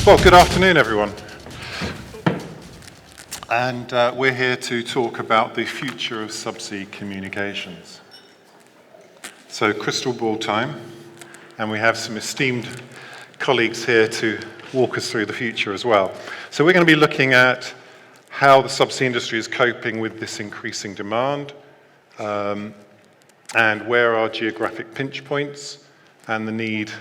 Well, good afternoon, everyone. And we're here to talk about the future of subsea communications. So, crystal ball time, and we have some esteemed colleagues here to walk us through the future as well. So we're going to be looking at how the subsea industry is coping with this increasing demand, and where are geographic pinch points, and the need,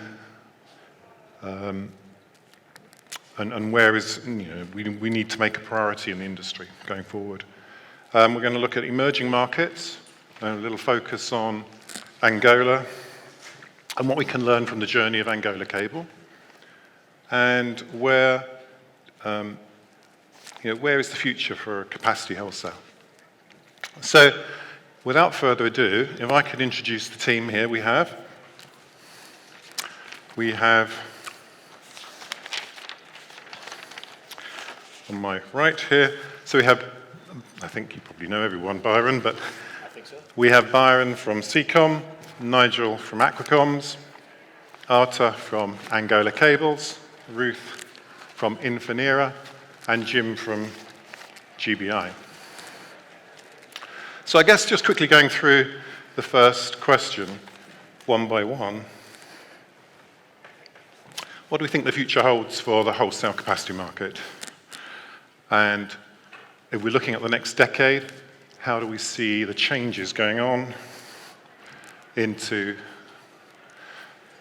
and where is, we need to make a priority in the industry going forward. We're going to look at emerging markets, a little focus on ANGOLA, and what we can learn from the journey of ANGOLA cable, and where is the future for capacity wholesale. So, without further ado, if I could introduce the team here, we have on my right here, so we have, I think you probably know everyone, Byron, but I think so. We have Byron from SEACOM, Nigel from AQUA, Artur from ANGOLA Cables, Ruth from INFINERA, and Jim from GBI. So I guess just quickly going through the first question, one by one. What do we think the future holds for the wholesale capacity market? And if we're looking at the next decade, how do we see the changes going on into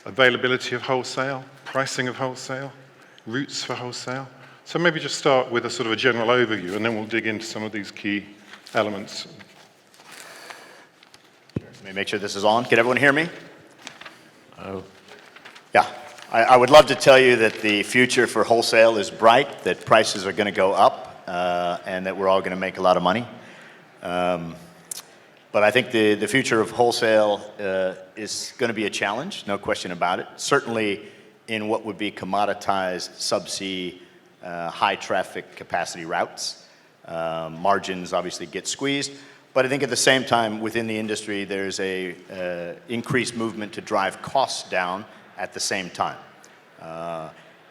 availability of wholesale, pricing of wholesale, routes for wholesale? So maybe just start with a sort of a general overview, and then we'll dig into some of these key elements. Let me make sure this is on. Can everyone hear me? Oh. Yeah. I would love to tell you that the future for wholesale is bright, that prices are going to go up, and that we're all going to make a lot of money. But I think the future of wholesale is going to be a challenge, no question about it. Certainly in what would be commoditized subsea high traffic capacity routes. Margins obviously get squeezed, but I think at the same time within the industry there's a increased movement to drive costs down at the same time.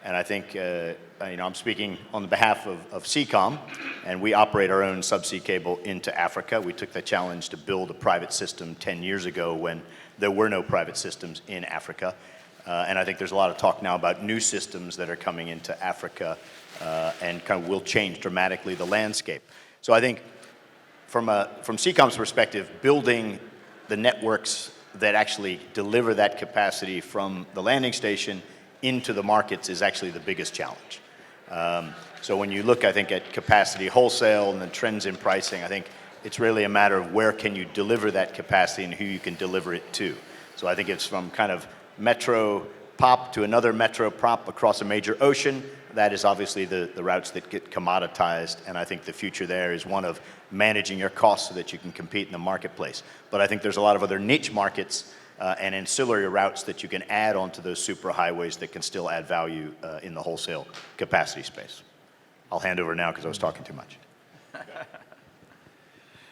And I think, I'm speaking on the behalf of SEACOM, and we operate our own subsea cable into Africa. We took the challenge to build a private system 10 years ago when there were no private systems in Africa. And I think there's a lot of talk now about new systems that are coming into Africa and kind of will change dramatically the landscape. So I think from SEACOM's perspective, building the networks that actually deliver that capacity from the landing station into the markets is actually the biggest challenge. So when you look, I think, at capacity wholesale and the trends in pricing, I think it's really a matter of where can you deliver that capacity and who you can deliver it to. So I think it's from kind of metro pop to another metro pop across a major ocean. That is obviously the routes that get commoditized, and I think the future there is one of managing your costs so that you can compete in the marketplace. But I think there's a lot of other niche markets and ancillary routes that you can add onto those superhighways that can still add value in the wholesale capacity space. I'll hand over now because I was talking too much.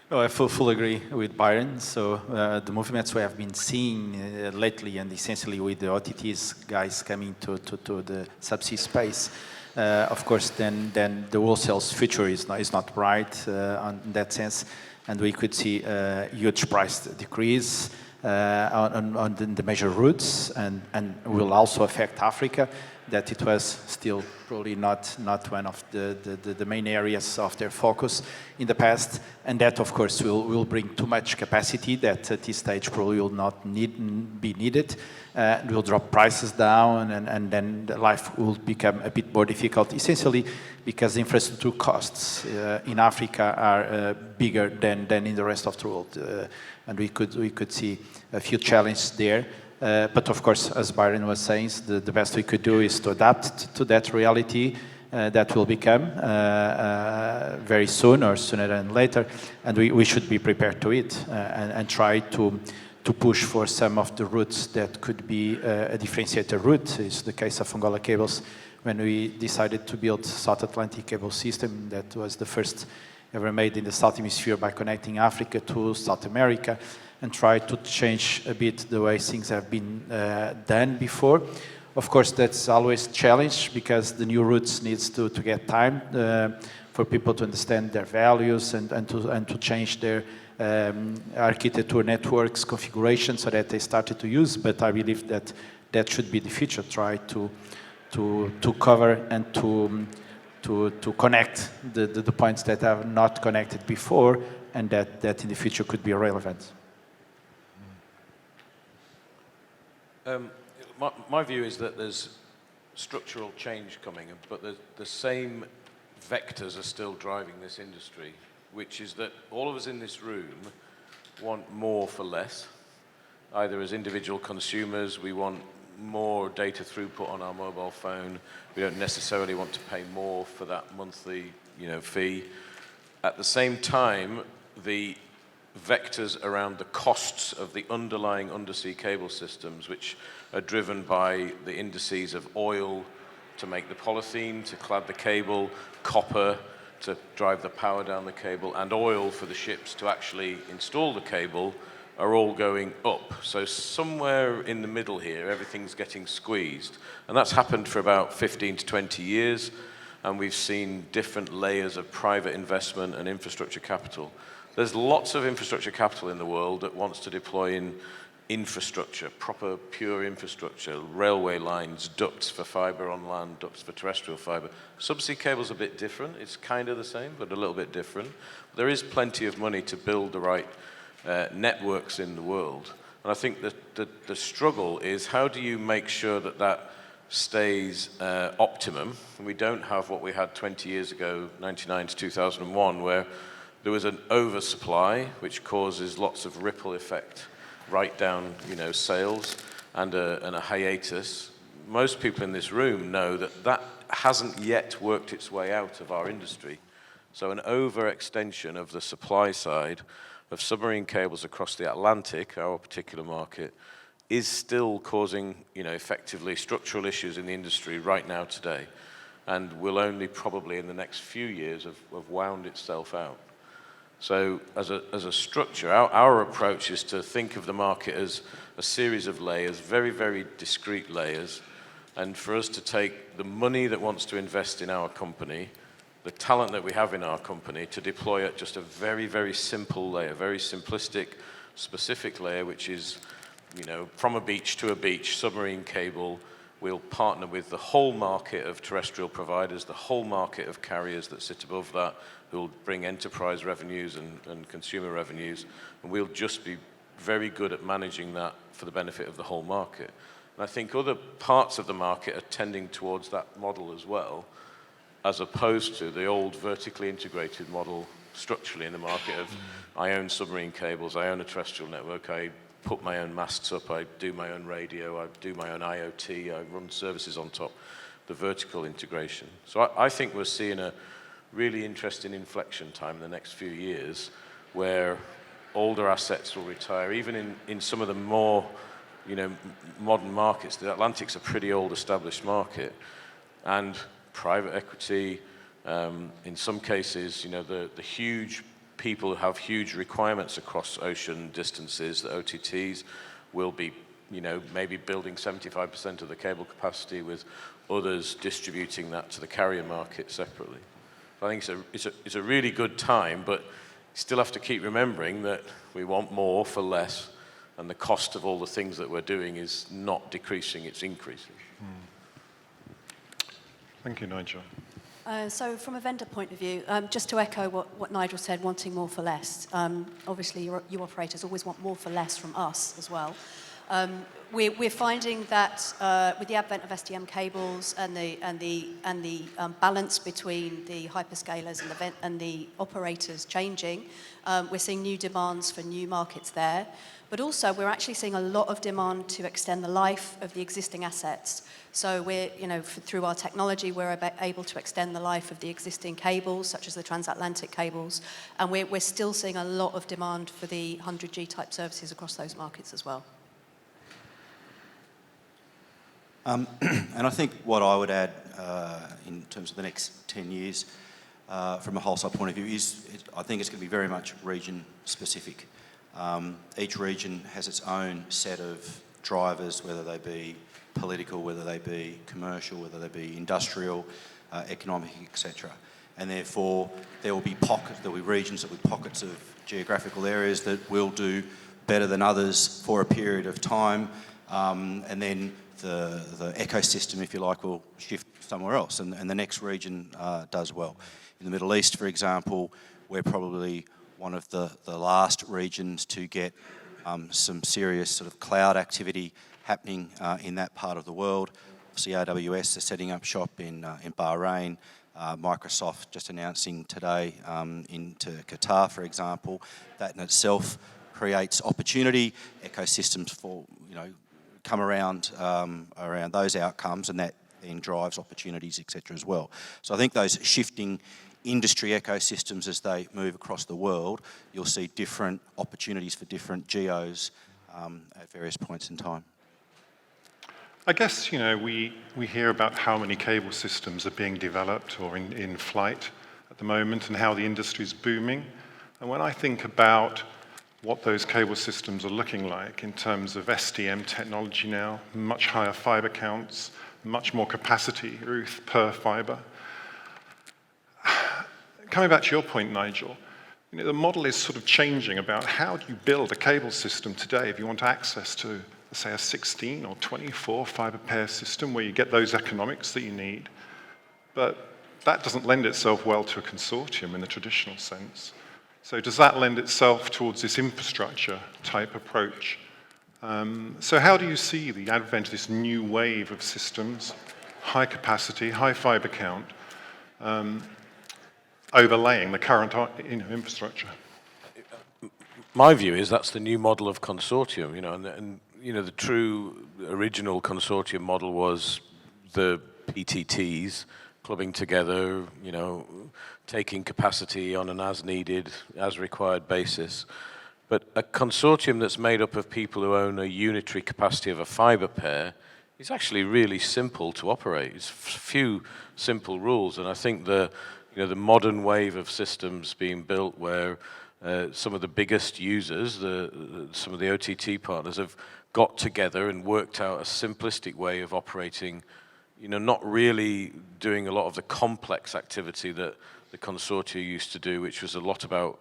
No, I fully agree with Byron. So the movements we have been seeing lately, and essentially with the OTTs guys coming to the subsea space, of course, then the wholesale's future is not bright in that sense, and we could see a huge price decrease on the major routes, and will also affect Africa. That it was still probably not one of the main areas of their focus in the past, and that of course will bring too much capacity that at this stage probably will not be needed. Will drop prices down, and then life will become a bit more difficult, essentially because infrastructure costs in Africa are bigger than in the rest of the world, and we could see a few challenges there. But of course, as Byron was saying, the best we could do is to adapt to that reality that will become very soon or sooner than later, and we should be prepared to it and try to push for some of the routes that could be a differentiated route. It's the case of ANGOLA cables. When we decided to build South Atlantic cable system, that was the first ever made in the South Hemisphere by connecting Africa to South America, and try to change a bit the way things have been done before. Of course, that's always a challenge because the new routes needs to get time for people to understand their values and to change their architecture networks configuration so that they started to use. But I believe that that should be the future. Try to cover and to connect the points that are not connected before, and that in the future could be relevant. My view is that there's structural change coming, but the same vectors are still driving this industry, which is that all of us in this room want more for less. Either as individual consumers, we want more data throughput on our mobile phone. We don't necessarily want to pay more for that monthly, fee. At the same time, the vectors around the costs of the underlying undersea cable systems, which are driven by the indices of oil to make the polythene, to clad the cable, copper to drive the power down the cable, and oil for the ships to actually install the cable, are all going up. So somewhere in the middle here, everything's getting squeezed. And that's happened for about 15 to 20 years, and we've seen different layers of private investment and infrastructure capital. There's lots of infrastructure capital in the world that wants to deploy in infrastructure, proper, pure infrastructure, railway lines, ducts for fiber on land, ducts for terrestrial fiber. Subsea cable's a bit different. It's kind of the same, but a little bit different. There is plenty of money to build the right networks in the world. And I think that the struggle is how do you make sure that that stays optimum? And we don't have what we had 20 years ago, 99 to 2001, where there was an oversupply, which causes lots of ripple effect right down, sales, and a hiatus. Most people in this room know that that hasn't yet worked its way out of our industry. So an overextension of the supply side of submarine cables across the Atlantic, our particular market, is still causing, effectively structural issues in the industry right now today, and will only probably in the next few years have wound itself out. So as a structure, our approach is to think of the market as a series of layers, very, very discrete layers, and for us to take the money that wants to invest in our company, the talent that we have in our company, to deploy at just a very, very simple layer, very simplistic, specific layer, which is, from a beach to a beach, submarine cable. We'll partner with the whole market of terrestrial providers, the whole market of carriers that sit above that, who'll bring enterprise revenues and consumer revenues, and we'll just be very good at managing that for the benefit of the whole market. And I think other parts of the market are tending towards that model as well, as opposed to the old vertically integrated model structurally in the market of I own submarine cables, I own a terrestrial network, I put my own masts up, I do my own radio, I do my own IoT, I run services on top, the vertical integration. So I think we're seeing a really interesting inflection time in the next few years where older assets will retire, even in some of the more modern markets. The Atlantic's a pretty old established market, and private equity, in some cases, the huge people who have huge requirements across ocean distances, the OTTs, will be, maybe building 75% of the cable capacity, with others distributing that to the carrier market separately. I think it's a really good time, but still have to keep remembering that we want more for less, and the cost of all the things that we're doing is not decreasing, it's increasing. Thank you, Nigel. So from a vendor point of view, just to echo what Nigel said, wanting more for less. Obviously, you operators always want more for less from us as well. We're finding that with the advent of STM cables and the balance between the hyperscalers and the operators changing, we're seeing new demands for new markets there. But also, we're actually seeing a lot of demand to extend the life of the existing assets. So we're, through our technology, we're able to extend the life of the existing cables, such as the transatlantic cables, and we're still seeing a lot of demand for the 100G type services across those markets as well. And I think what I would add in terms of the next 10 years from a wholesale point of view is I think it's going to be very much region specific. Each region has its own set of drivers, whether they be political, whether they be commercial, whether they be industrial, economic, etc. And therefore, there will be regions, there will be pockets of geographical areas that will do better than others for a period of time, and then the ecosystem, if you like, will shift somewhere else, and the next region does well. In the Middle East, for example, we're probably one of the last regions to get some serious sort of cloud activity happening in that part of the world. Obviously, AWS are setting up shop in Bahrain. Microsoft just announcing today into Qatar, for example. That in itself creates opportunity. Ecosystems for come around those outcomes, and that then drives opportunities, etc. as well. So I think those shifting industry ecosystems as they move across the world, you'll see different opportunities for different geos at various points in time. I guess, we hear about how many cable systems are being developed or in flight at the moment and how the industry is booming. And when I think about what those cable systems are looking like in terms of SDM technology now, much higher fiber counts, much more capacity, Ruth, per fiber. Coming back to your point, Nigel, the model is sort of changing about how do you build a cable system today if you want access to, say, a 16 or 24 fiber pair system where you get those economics that you need. But that doesn't lend itself well to a consortium in the traditional sense. So does that lend itself towards this infrastructure type approach? So how do you see the advent of this new wave of systems, high capacity, high fiber count, overlaying the current infrastructure? My view is that's the new model of consortium, and the true original consortium model was the PTTs clubbing together, taking capacity on an as-needed, as-required basis. But a consortium that's made up of people who own a unitary capacity of a fiber pair is actually really simple to operate. It's few simple rules, and I think the modern wave of systems being built where some of the biggest users, some of the OTT partners, have got together and worked out a simplistic way of operating, not really doing a lot of the complex activity that the consortia used to do, which was a lot about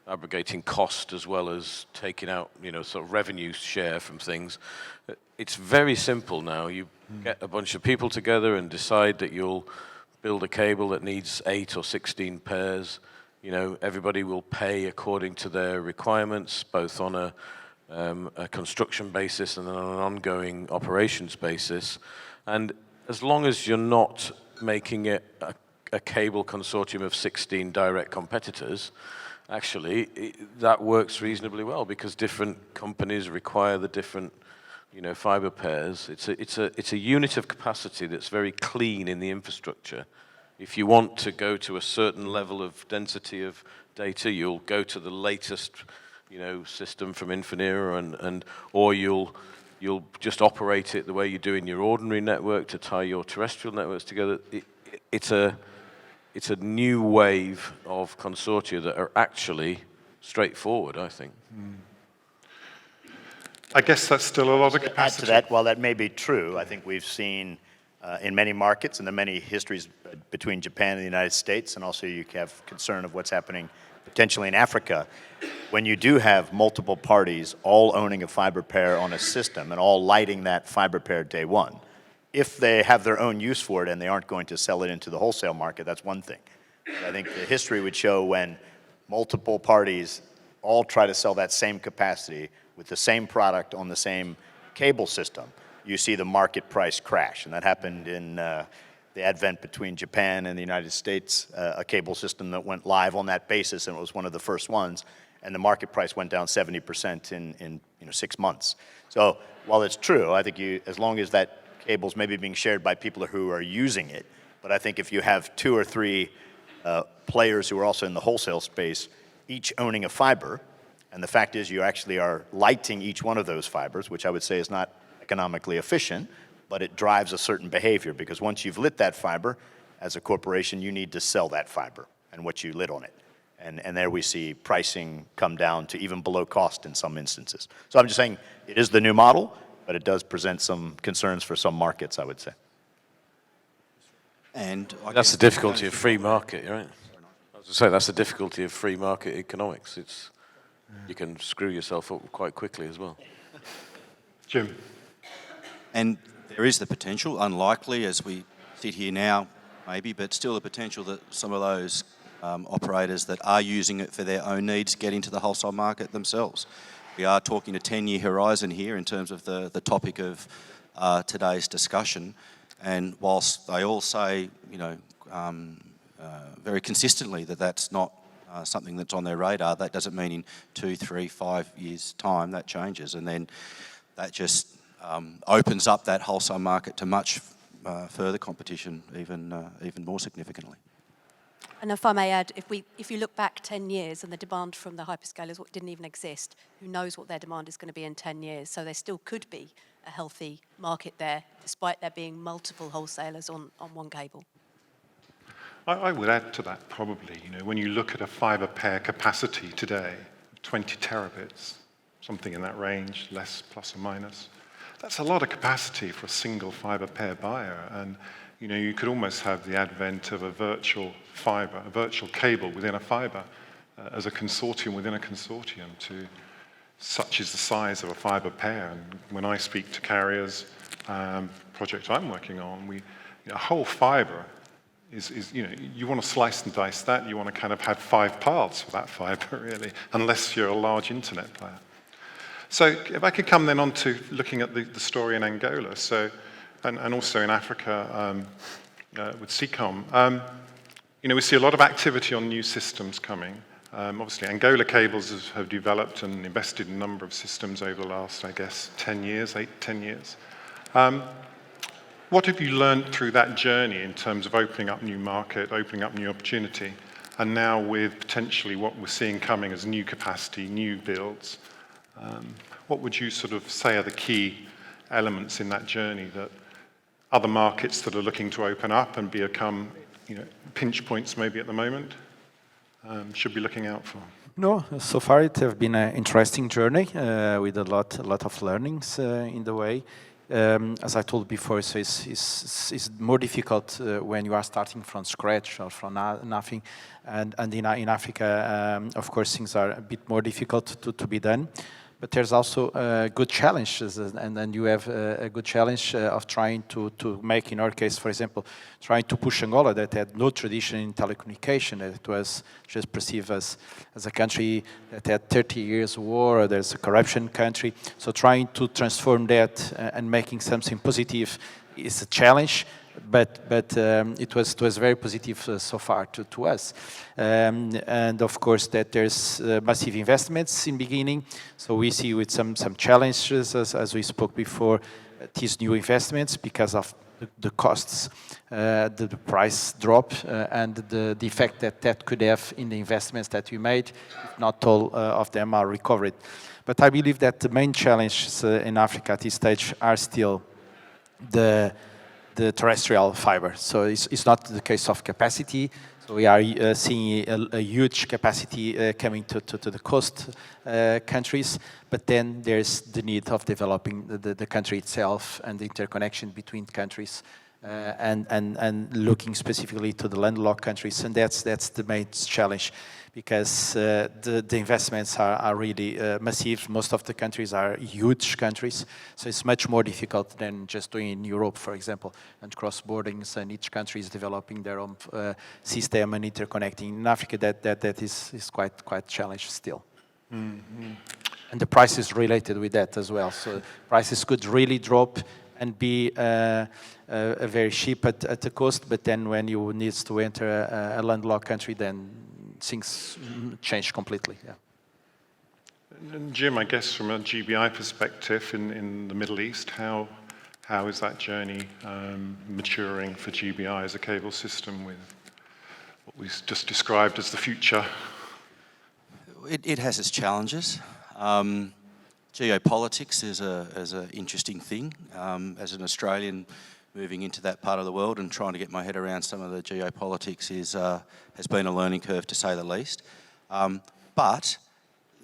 aggregating cost as well as taking out, sort of revenue share from things. It's very simple now. You get a bunch of people together and decide that you'll build a cable that needs 8 or 16 pairs. Everybody will pay according to their requirements, both on a construction basis and on an ongoing operations basis. And as long as you're not making it a cable consortium of 16 direct competitors, actually, that works reasonably well because different companies require the different, fiber pairs. It's a unit of capacity that's very clean in the infrastructure. If you want to go to a certain level of density of data, you'll go to the latest, system from INFINERA, or you'll just operate it the way you do in your ordinary network to tie your terrestrial networks together. It's a new wave of consortia that are actually straightforward, I think. I guess that's still a lot of capacity. Add to that, while that may be true, I think we've seen in many markets and the many histories between Japan and the United States, and also you have concern of what's happening potentially in Africa, when you do have multiple parties all owning a fiber pair on a system and all lighting that fiber pair day one, if they have their own use for it and they aren't going to sell it into the wholesale market, that's one thing. But I think the history would show when multiple parties all try to sell that same capacity with the same product on the same cable system, you see the market price crash. And that happened in the advent between Japan and the United States, a cable system that went live on that basis, and it was one of the first ones, and the market price went down 70% in 6 months. So while it's true, I think as long as that cable's maybe being shared by people who are using it, but I think if you have 2 or 3 players who are also in the wholesale space, each owning a fiber, and the fact is you actually are lighting each one of those fibers, which I would say is not economically efficient, but it drives a certain behavior, because once you've lit that fiber, as a corporation, you need to sell that fiber and what you lit on it. And there we see pricing come down to even below cost in some instances. So I'm just saying it is the new model. but it does present some concerns for some markets, I would say. And I That's guess the difficulty of free market, right? As I say, that's the difficulty of free market economics. It's you can screw yourself up quite quickly as well. Jim? And there is the potential, unlikely as we sit here now, maybe, but still the potential that some of those operators that are using it for their own needs get into the wholesale market themselves. We are talking a 10-year horizon here in terms of the topic of today's discussion. And whilst they all say, you know, very consistently that that's not something that's on their radar, that doesn't mean in 2, 3, 5 years' time that changes. And then that just opens up that wholesale market to much further competition, even more significantly. And if I may add, if you look back 10 years and the demand from the hyperscalers didn't even exist, who knows what their demand is going to be in 10 years? So there still could be a healthy market there, despite there being multiple wholesalers on one cable. I would add to that probably, you know, when you look at a fibre pair capacity today, 20 terabits, something in that range, less plus or minus, that's a lot of capacity for a single fibre pair buyer. And you know, you could almost have the advent of a virtual fibre, a virtual cable within a fibre, as a consortium within a consortium such is the size of a fibre pair. And when I speak to carriers, project I'm working on, a whole fibre is, you know, you want to slice and dice that, you want to kind of have 5 paths for that fibre, really, unless you're a large internet player. So if I could come then on to looking at the story in Angola, so, and also in Africa with SEACOM, you know, we see a lot of activity on new systems coming. Obviously, Angola Cables have developed and invested in a number of systems over the last, I guess, 10 years, 8, 10 years. What have you learned through that journey in terms of opening up new market, opening up new opportunity, and now with potentially what we're seeing coming as new capacity, new builds? What would you sort of say are the key elements in that journey that other markets that are looking to open up and become, you know, pinch points maybe at the moment, should be looking out for? No, so far it has been an interesting journey with a lot of learnings in the way. As I told before, so it's more difficult when you are starting from scratch or from nothing. And in Africa, of course, things are a bit more difficult to be done. But there's also good challenges, and then you have a good challenge of trying to make, in our case, for example, trying to push Angola that had no tradition in telecommunication. It was just perceived as a country that had 30 years war, there's a corruption country. So trying to transform that and making something positive is a challenge. But it was very positive so far to us. And of course that there's massive investments in beginning. So we see with some challenges, as we spoke before, these new investments because of the costs, the price drop, and the effect that could have in the investments that we made, if not all of them are recovered. But I believe that the main challenges in Africa at this stage are still the terrestrial fiber. So it's not the case of capacity. So we are seeing a huge capacity coming to the coast countries, but then there's the need of developing the country itself and the interconnection between countries and looking specifically to the landlocked countries. And that's the main challenge, because the investments are really massive. Most of the countries are huge countries, so it's much more difficult than just doing in Europe, for example, and cross-bordings, and each country is developing their own system and interconnecting. In Africa, that is quite challenged still. Mm-hmm. And the price is related with that as well. So prices could really drop and be very cheap at the coast, but then when you need to enter a landlocked country, then things change completely. Yeah. And Jim, I guess from a GBI perspective in the Middle East, how is that journey maturing for GBI as a cable system with what we just described as the future? It has its challenges. Geopolitics is an interesting thing. As an Australian moving into that part of the world and trying to get my head around some of the geopolitics has been a learning curve, to say the least. But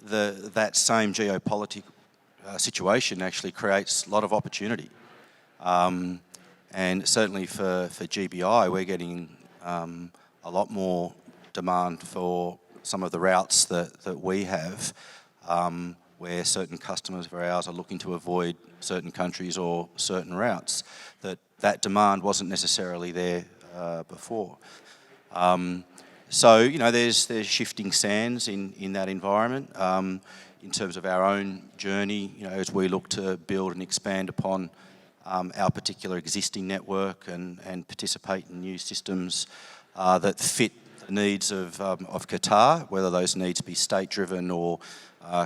that same geopolitical situation actually creates a lot of opportunity. And certainly for GBI, we're getting a lot more demand for some of the routes that we have, where certain customers of ours are looking to avoid certain countries or certain routes, that demand wasn't necessarily there before. So, you know, there's shifting sands in that environment. In terms of our own journey, you know, as we look to build and expand upon our particular existing network and participate in new systems that fit the needs of Qatar, whether those needs be state-driven or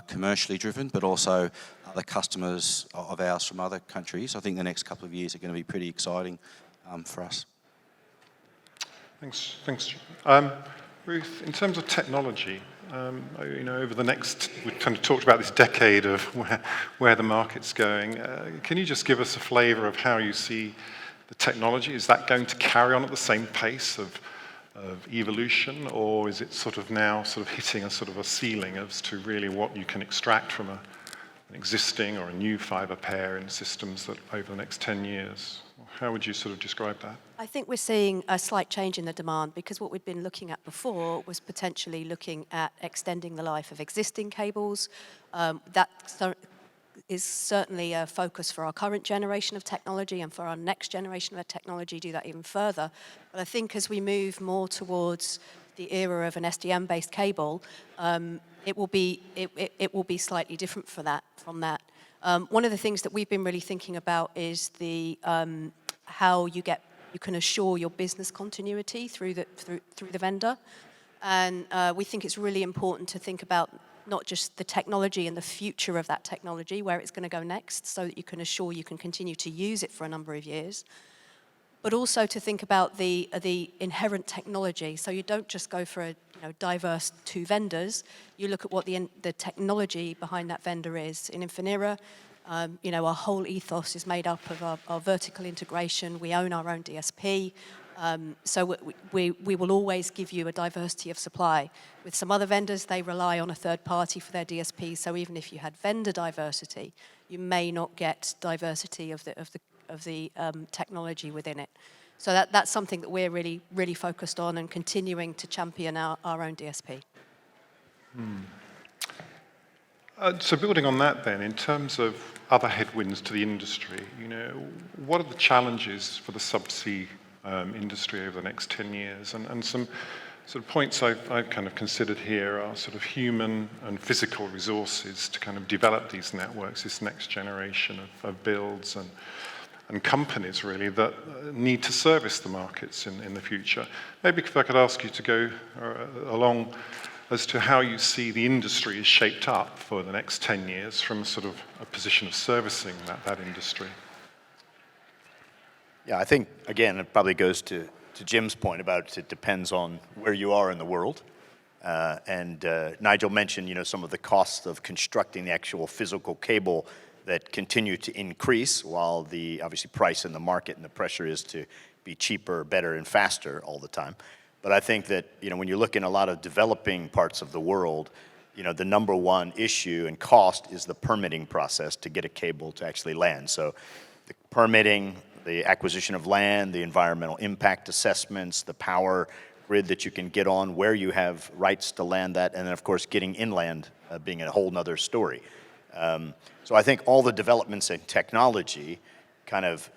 commercially driven, but also other customers of ours from other countries. I think the next couple of years are going to be pretty exciting for us. Thanks. Ruth, in terms of technology, you know, over the next, we kind of talked about this decade of where the market's going. Can you just give us a flavour of how you see the technology? Is that going to carry on at the same pace of evolution, or is it sort of now sort of hitting a sort of a ceiling as to really what you can extract from an existing or a new fibre pair in systems that over the next 10 years? How would you sort of describe that? I think we're seeing a slight change in the demand, because what we'd been looking at before was potentially looking at extending the life of existing cables. That is certainly a focus for our current generation of technology, and for our next generation of technology, do that even further. But I think as we move more towards the era of an SDM-based cable, it will be slightly different from that. One of the things that we've been really thinking about is how you can assure your business continuity through the vendor, and we think it's really important to think about not just the technology and the future of that technology, where it's going to go next, so that you can assure you can continue to use it for a number of years, but also to think about the inherent technology. So you don't just go for a diverse two vendors. You look at what the technology behind that vendor is. In INFINERA, our whole ethos is made up of our vertical integration. We own our own DSP. So we will always give you a diversity of supply. With some other vendors, they rely on a third party for their DSP. So even if you had vendor diversity, you may not get diversity of the technology within it. So that's something that we're really, really focused on, and continuing to champion our own DSP. So building on that then, in terms of other headwinds to the industry, what are the challenges for the subsea industry over the next 10 years? And some sort of points I've kind of considered here are sort of human and physical resources to kind of develop these networks, this next generation of builds and companies really that need to service the markets in the future. Maybe if I could ask you to go along as to how you see the industry is shaped up for the next 10 years from sort of a position of servicing that industry. Yeah, I think, again, it probably goes to Jim's point about it depends on where you are in the world. And Nigel mentioned, some of the costs of constructing the actual physical cable that continue to increase, while the, obviously, price in the market and the pressure is to be cheaper, better, and faster all the time. But I think that, when you look in a lot of developing parts of the world, the number one issue and cost is the permitting process to get a cable to actually land. So the permitting, the acquisition of land, the environmental impact assessments, the power grid that you can get on, where you have rights to land that, and then, of course, getting inland being a whole nother story. So I think all the developments in technology kind of,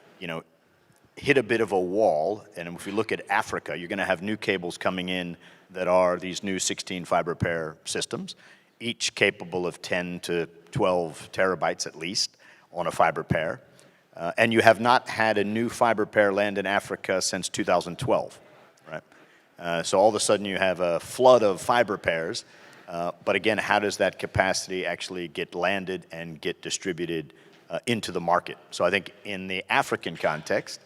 hit a bit of a wall. And if we look at Africa, you're going to have new cables coming in that are these new 16 fiber pair systems, each capable of 10 to 12 terabytes at least on a fiber pair. And you have not had a new fiber pair land in Africa since 2012, right? So all of a sudden you have a flood of fiber pairs. But again, how does that capacity actually get landed and get distributed into the market? So I think in the African context,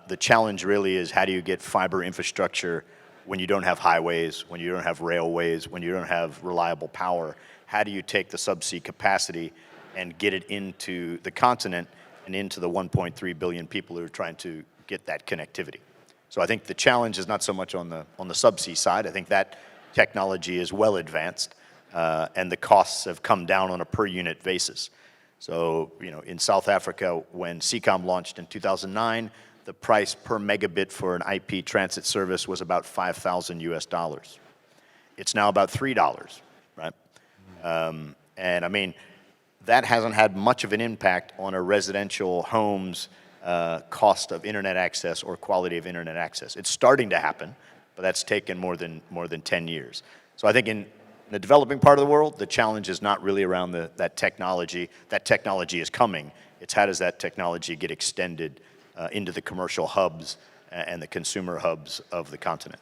the challenge really is how do you get fiber infrastructure when you don't have highways, when you don't have railways, when you don't have reliable power? How do you take the subsea capacity and get it into the continent and into the 1.3 billion people who are trying to get that connectivity? So I think the challenge is not so much on the subsea side. I think that technology is well advanced, and the costs have come down on a per unit basis. So, in South Africa, when SEACOM launched in 2009, the price per megabit for an IP transit service was about $5,000 US. It's now about $3, right? And I mean, that hasn't had much of an impact on a residential home's cost of internet access or quality of internet access. It's starting to happen, but that's taken more than 10 years. So I think in the developing part of the world, the challenge is not really around that technology. That technology is coming. It's how does that technology get extended into the commercial hubs and the consumer hubs of the continent.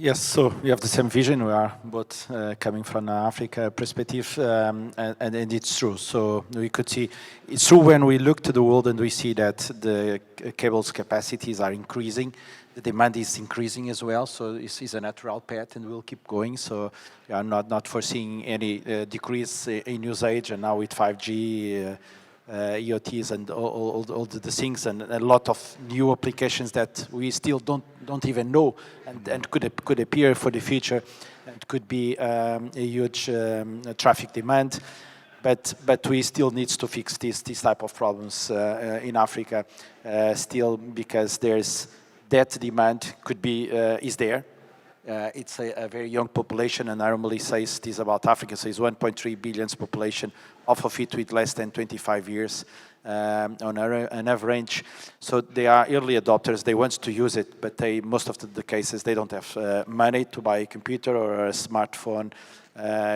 Yes, so we have the same vision. We are both coming from an Africa perspective, and it's true. So we could see, it's true when we look to the world and we see that the cables capacities are increasing, the demand is increasing as well, so this is a natural path and we'll keep going. So we are not foreseeing any decrease in usage, and now with 5G, IoTs and all the things, and a lot of new applications that we still don't even know and could appear for the future, and could be a huge traffic demand. But we still need to fix these type of problems in Africa still, because there's that demand could be is there. It's a very young population, and I normally say this about Africa. So it's 1.3 billion population, half of it with less than 25 years on an average. So they are early adopters. They want to use it, but most of the cases they don't have money to buy a computer or a smartphone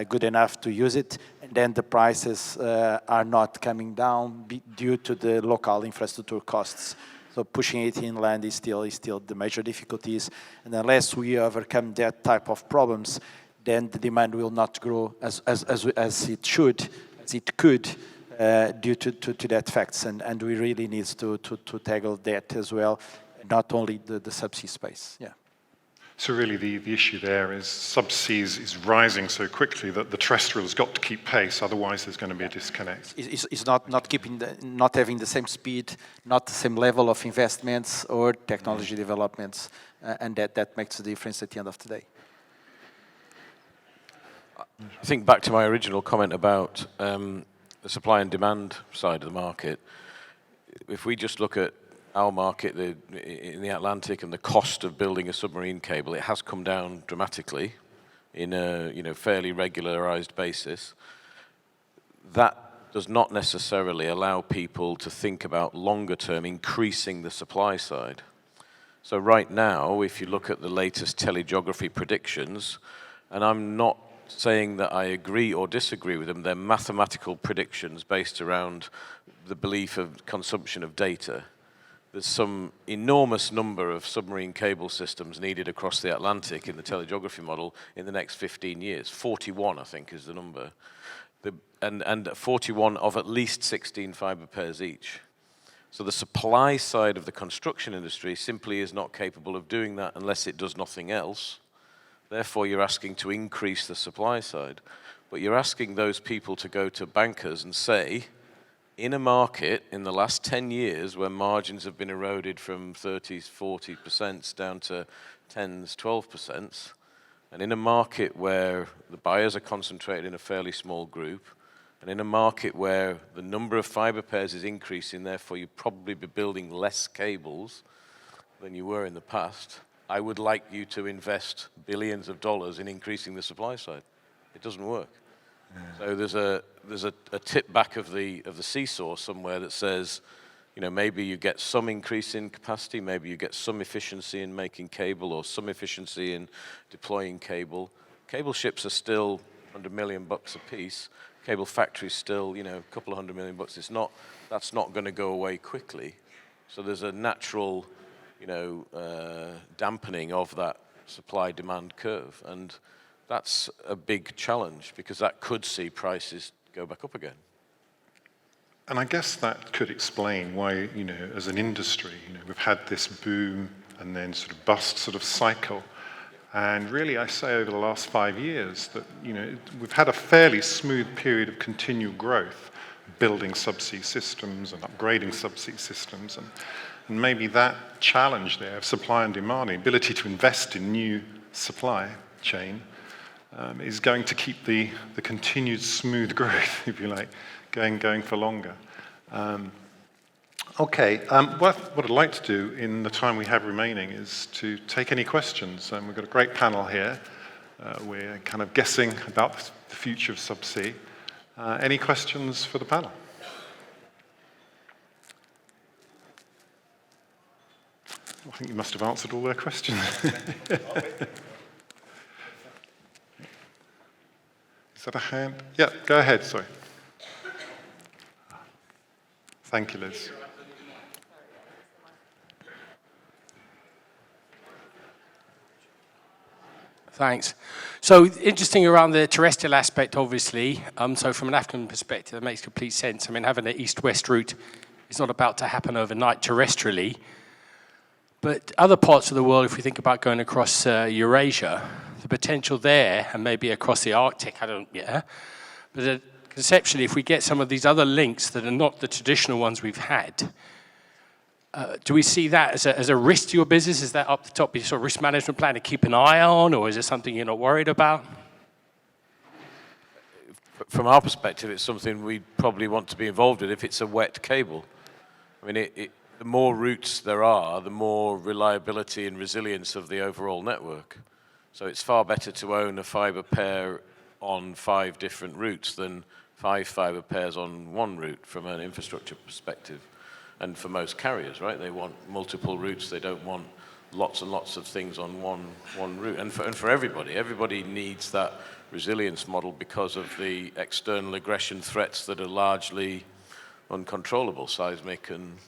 good enough to use it. And then the prices are not coming down due to the local infrastructure costs. So pushing it inland is still the major difficulties. And unless we overcome that type of problems, then the demand will not grow as it should, as it could, due to that facts. And we really need to tackle that as well, not only the subsea space. Yeah. So really the issue there is subsea is rising so quickly that the terrestrial has got to keep pace, otherwise there's going to be a disconnect. It's not having the same speed, not the same level of investments or technology developments, and that makes a difference at the end of the day. I think back to my original comment about the supply and demand side of the market. If we just look at our market in the Atlantic and the cost of building a submarine cable, it has come down dramatically in a fairly regularized basis. That does not necessarily allow people to think about longer term increasing the supply side. So right now, if you look at the latest telegeography predictions, and I'm not saying that I agree or disagree with them, they're mathematical predictions based around the belief of consumption of data. There's some enormous number of submarine cable systems needed across the Atlantic in the telegeography model in the next 15 years. 41, I think, is the number. And 41 of at least 16 fiber pairs each. So the supply side of the construction industry simply is not capable of doing that unless it does nothing else. Therefore, you're asking to increase the supply side. But you're asking those people to go to bankers and say, in a market in the last 10 years where margins have been eroded from 30s, 40% down to 10s, 12%, and in a market where the buyers are concentrated in a fairly small group, and in a market where the number of fiber pairs is increasing, therefore you'd probably be building less cables than you were in the past, I would like you to invest billions of dollars in increasing the supply side. It doesn't work. So there's a tip back of the seesaw somewhere that says, maybe you get some increase in capacity, maybe you get some efficiency in making cable or some efficiency in deploying cable. Cable ships are still $100 million a piece. Cable factories still, a couple of $100 million. That's not going to go away quickly. So there's a natural, dampening of that supply-demand curve, and that's a big challenge because that could see prices go back up again. And I guess that could explain why, as an industry, we've had this boom and then sort of bust sort of cycle. And really, I say over the last 5 years that, we've had a fairly smooth period of continual growth, building subsea systems and upgrading subsea systems. And maybe that challenge there of supply and demand, the ability to invest in new supply chain, is going to keep the continued smooth growth, if you like, going for longer. Okay, what I'd like to do in the time we have remaining is to take any questions. We've got a great panel here. We're kind of guessing about the future of Subsea. Any questions for the panel? I think you must have answered all their questions. Is that a hand? Yeah, go ahead, sorry. Thank you, Liz. Thanks. So interesting around the terrestrial aspect, obviously. So from an African perspective, that makes complete sense. I mean, having an east-west route is not about to happen overnight terrestrially. But other parts of the world, if we think about going across Eurasia, the potential there, and maybe across the Arctic, but conceptually, if we get some of these other links that are not the traditional ones we've had, do we see that as a risk to your business? Is that up the top of your sort of risk management plan to keep an eye on, or is it something you're not worried about? From our perspective, it's something we probably want to be involved in if it's a wet cable. I mean, the more routes there are, the more reliability and resilience of the overall network. So it's far better to own a fibre pair on 5 different routes than 5 fibre pairs on one route from an infrastructure perspective. And for most carriers, right, they want multiple routes. They don't want lots and lots of things on one route. And for everybody needs that resilience model because of the external aggression threats that are largely uncontrollable, seismic and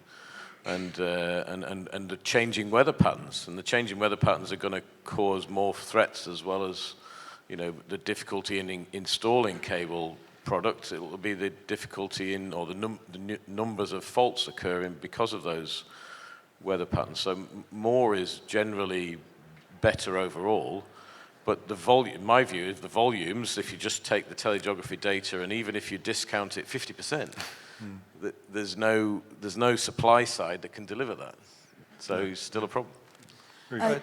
the changing weather patterns. And the changing weather patterns are going to cause more threats, as well as, you know, the difficulty in installing cable products. It will be the difficulty in, or the numbers of faults occurring because of those weather patterns. So more is generally better overall, but the volume, my view is the volumes, if you just take the telegeography data, and even if you discount it 50%, there's no supply side that can deliver that. So it's still a problem.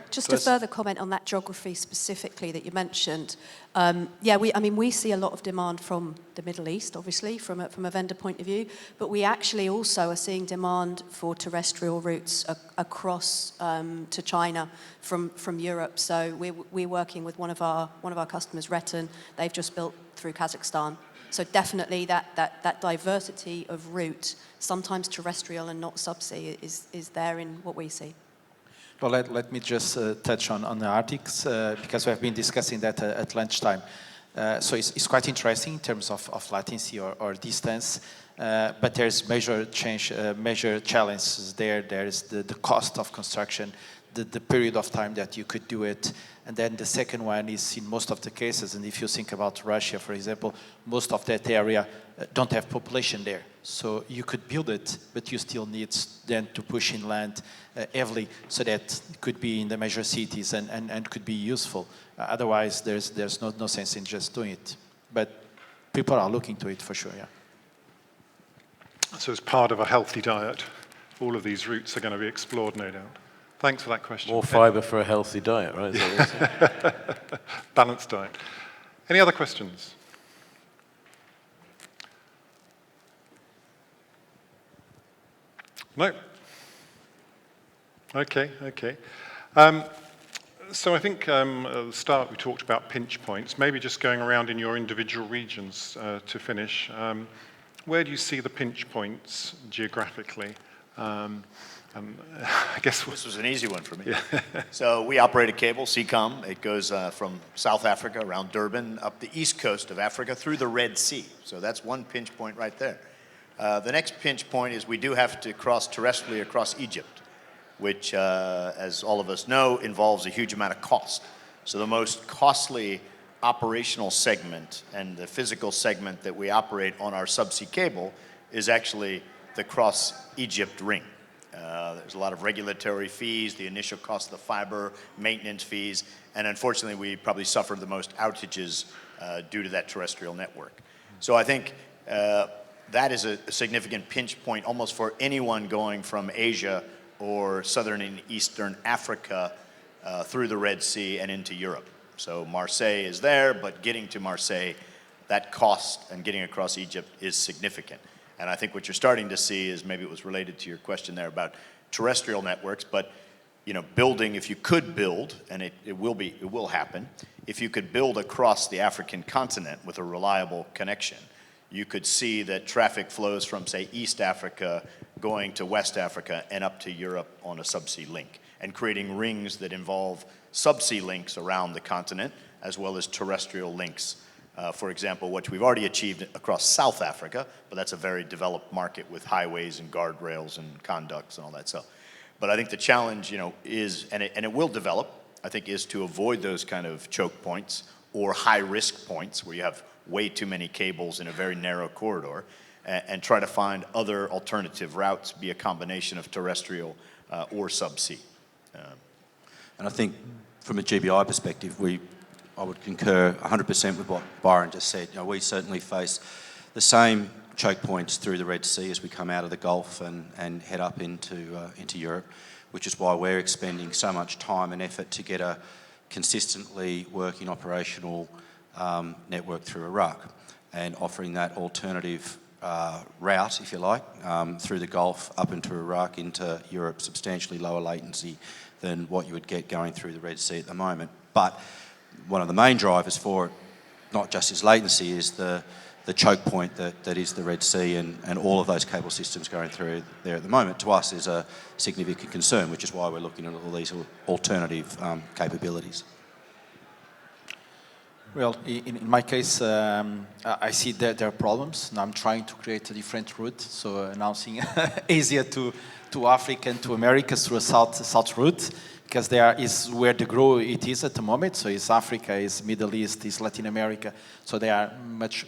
Just a further comment on that geography specifically that you mentioned. We see a lot of demand from the Middle East, obviously, from a vendor point of view, but we actually also are seeing demand for terrestrial routes across to China from Europe. So we're working with one of our customers, Reton. They've just built through Kazakhstan. So definitely that diversity of route, sometimes terrestrial and not subsea, is there in what we see. Well, let me just touch on the Arctics, because we have been discussing that at lunchtime. So it's quite interesting in terms of latency or distance, but there's major challenges there. There's the cost of construction, the period of time that you could do it, and then the second one is in most of the cases, and if you think about Russia, for example, most of that area don't have population there. So you could build it, but you still need then to push inland heavily, so that it could be in the major cities and could be useful. Otherwise, there's no sense in just doing it. But people are looking to it for sure, yeah. So as part of a healthy diet, all of these routes are going to be explored, no doubt. Thanks for that question. More fibre for a healthy diet, right? Is that what you're saying? Balanced diet. Any other questions? No? Okay. So I think at the start we talked about pinch points. Maybe just going around in your individual regions to finish. Where do you see the pinch points geographically? I guess this was an easy one for me. Yeah. So we operate a cable, SEACOM. It goes from South Africa, around Durban, up the east coast of Africa, through the Red Sea. So that's one pinch point right there. The next pinch point is we do have to cross terrestrially across Egypt, which, as all of us know, involves a huge amount of cost. So the most costly operational segment and the physical segment that we operate on our subsea cable is actually the cross Egypt ring. There's a lot of regulatory fees, the initial cost of the fiber, maintenance fees, and unfortunately we probably suffer the most outages due to that terrestrial network. So I think that is a significant pinch point almost for anyone going from Asia or southern and eastern Africa through the Red Sea and into Europe. So Marseille is there, but getting to Marseille, that cost and getting across Egypt is significant. And I think what you're starting to see is, maybe it was related to your question there about terrestrial networks, but building, if you could build, and it will happen, if you could build across the African continent with a reliable connection, you could see that traffic flows from, say, East Africa going to West Africa and up to Europe on a subsea link, and creating rings that involve subsea links around the continent, as well as terrestrial links. For example, what we've already achieved across South Africa, but that's a very developed market with highways and guardrails and conducts and all that stuff. But I think the challenge, is, and it will develop, I think, is to avoid those kind of choke points or high-risk points where you have way too many cables in a very narrow corridor, and try to find other alternative routes, be a combination of terrestrial or subsea. And I think from a GBI perspective, I would concur 100% with what Byron just said. We certainly face the same choke points through the Red Sea as we come out of the Gulf and head up into Europe, which is why we're expending so much time and effort to get a consistently working operational network through Iraq, and offering that alternative route, if you like, through the Gulf up into Iraq, into Europe, substantially lower latency than what you would get going through the Red Sea at the moment. But one of the main drivers for it, not just its latency, is the choke point that is the Red Sea, and all of those cable systems going through there at the moment, to us, is a significant concern, which is why we're looking at all these alternative capabilities. Well, in my case, I see that there are problems, and I'm trying to create a different route, so announcing Asia to Africa and to Americas through a south route, because there is where the growth it is at the moment. So it's Africa, it's Middle East, it's Latin America. So they are much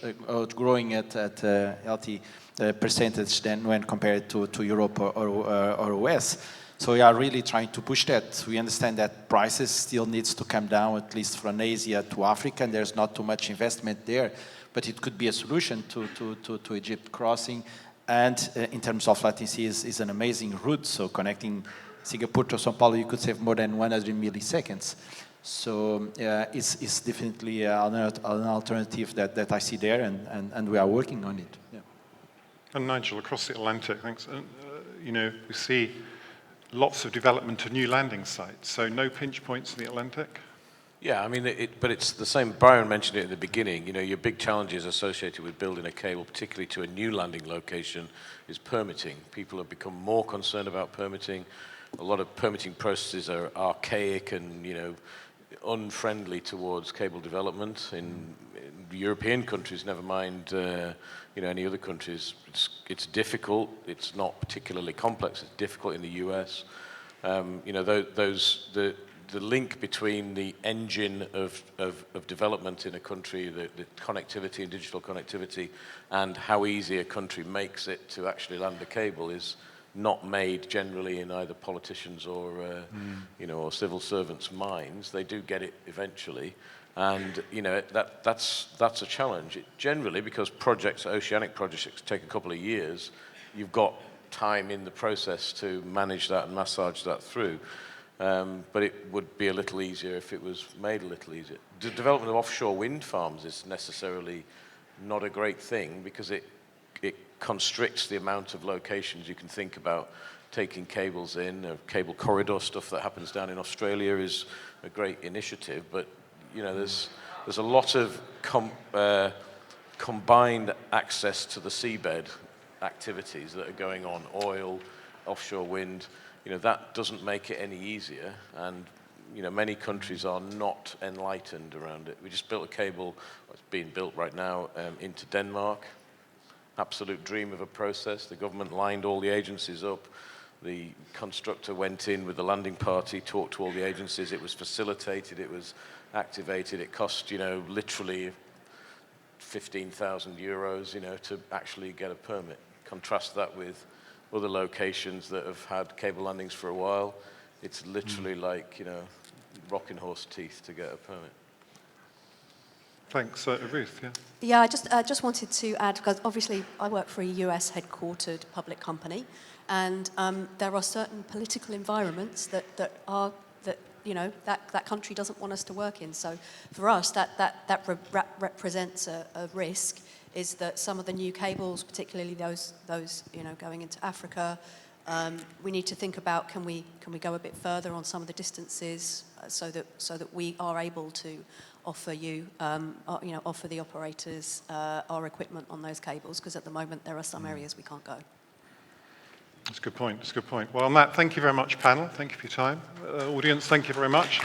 growing at a healthy percentage than when compared to Europe or US. So we are really trying to push that. We understand that prices still needs to come down, at least from Asia to Africa, and there's not too much investment there. But it could be a solution to Egypt crossing. And in terms of latency, is an amazing route. So connecting Singapore to São Paulo, you could save more than 100 milliseconds. So it's definitely an alternative that I see there, and we are working on it. Yeah. And Nigel, across the Atlantic, thanks. We see lots of development of new landing sites. So no pinch points in the Atlantic? Yeah, I mean, but it's the same. Byron mentioned it at the beginning. Your big challenges associated with building a cable, particularly to a new landing location, is permitting. People have become more concerned about permitting. A lot of permitting processes are archaic and, unfriendly towards cable development in European countries, never mind, any other countries. It's difficult. It's not particularly complex. It's difficult in the US. The link between the engine of development in a country, the connectivity and digital connectivity, and how easy a country makes it to actually land a cable is not made generally in either politicians or or civil servants' minds. They do get it eventually, and that's a challenge. Generally, because oceanic projects take a couple of years, you've got time in the process to manage that and massage that through. But it would be a little easier if it was made a little easier. The development of offshore wind farms is necessarily not a great thing, because it constricts the amount of locations you can think about taking cables in. Cable corridor stuff that happens down in Australia is a great initiative, but there's a lot of combined access to the seabed activities that are going on, oil, offshore wind. That doesn't make it any easier, and many countries are not enlightened around it. We just built a cable, it's being built right now, into Denmark. Absolute dream of a process. The government lined all the agencies up. The constructor went in with the landing party, talked to all the agencies. It was facilitated, it was activated. It cost, literally 15,000 euros, to actually get a permit. Contrast that with other locations that have had cable landings for a while. It's literally like, rocking horse teeth to get a permit. Thanks. Ruth, yeah? Yeah, I just wanted to add, because obviously I work for a US headquartered public company, and there are certain political environments that that country doesn't want us to work in. So for us, that represents a risk, is that some of the new cables, particularly those going into Africa, we need to think about, can we go a bit further on some of the distances so that we are able to offer offer the operators our equipment on those cables, because at the moment there are some areas we can't go. That's a good point. That's a good point. Well, on that, thank you very much, panel. Thank you for your time. Audience, thank you very much.